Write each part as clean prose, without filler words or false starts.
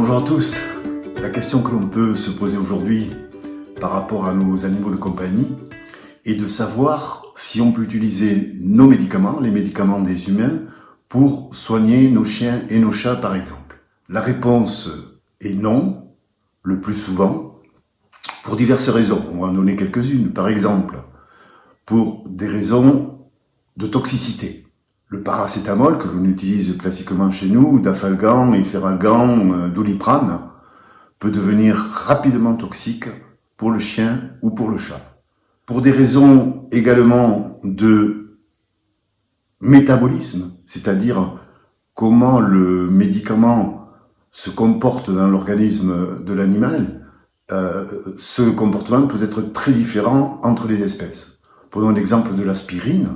Bonjour à tous. La question que l'on peut se poser aujourd'hui par rapport à nos animaux de compagnie est de savoir si on peut utiliser nos médicaments, les médicaments des humains, pour soigner nos chiens et nos chats par exemple. La réponse est non, le plus souvent, pour diverses raisons. On va en donner quelques-unes. Par exemple, pour des raisons de toxicité. Le paracétamol que l'on utilise classiquement chez nous, Dafalgan, Efferalgan, Doliprane, peut devenir rapidement toxique pour le chien ou pour le chat. Pour des raisons également de métabolisme, c'est-à-dire comment le médicament se comporte dans l'organisme de l'animal, ce comportement peut être très différent entre les espèces. Prenons l'exemple de l'aspirine.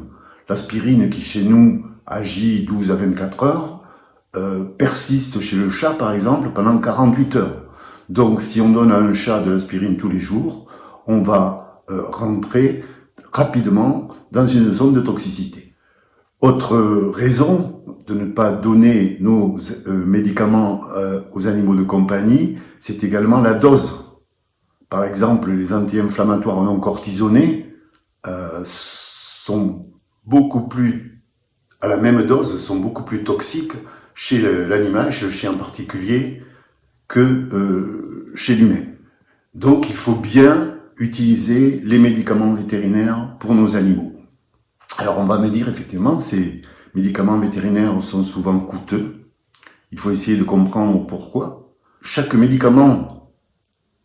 L'aspirine qui chez nous agit 12 à 24 heures, persiste chez le chat par exemple pendant 48 heures. Donc si on donne à un chat de l'aspirine tous les jours, on va rentrer rapidement dans une zone de toxicité. Autre raison de ne pas donner nos médicaments aux animaux de compagnie, c'est également la dose. Par exemple, les anti-inflammatoires non cortisonnés sont beaucoup plus, à la même dose, sont beaucoup plus toxiques chez l'animal, chez le chien en particulier, que chez l'humain. Donc il faut bien utiliser les médicaments vétérinaires pour nos animaux. Alors on va me dire effectivement, ces médicaments vétérinaires sont souvent coûteux. Il faut essayer de comprendre pourquoi. Chaque médicament,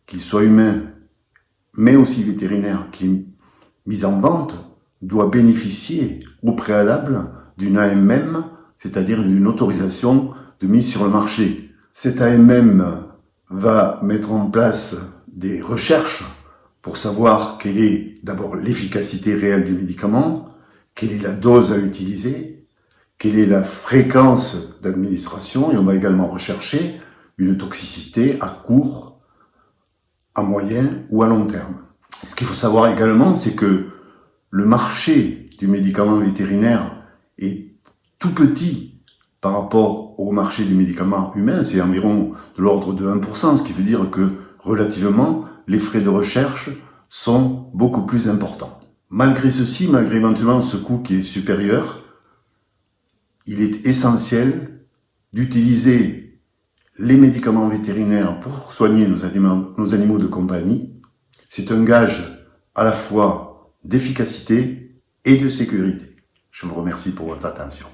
qu'il soit humain, mais aussi vétérinaire, qui est mis en vente, doit bénéficier au préalable d'une AMM, c'est-à-dire d'une autorisation de mise sur le marché. Cette AMM va mettre en place des recherches pour savoir quelle est d'abord l'efficacité réelle du médicament, quelle est la dose à utiliser, quelle est la fréquence d'administration, et on va également rechercher une toxicité à court, à moyen ou à long terme. Ce qu'il faut savoir également, c'est que le marché du médicament vétérinaire est tout petit par rapport au marché du médicament humain, c'est environ de l'ordre de 1%, ce qui veut dire que relativement, les frais de recherche sont beaucoup plus importants. Malgré ceci, malgré éventuellement ce coût qui est supérieur, il est essentiel d'utiliser les médicaments vétérinaires pour soigner nos animaux de compagnie. C'est un gage à la fois d'efficacité et de sécurité. Je vous remercie pour votre attention.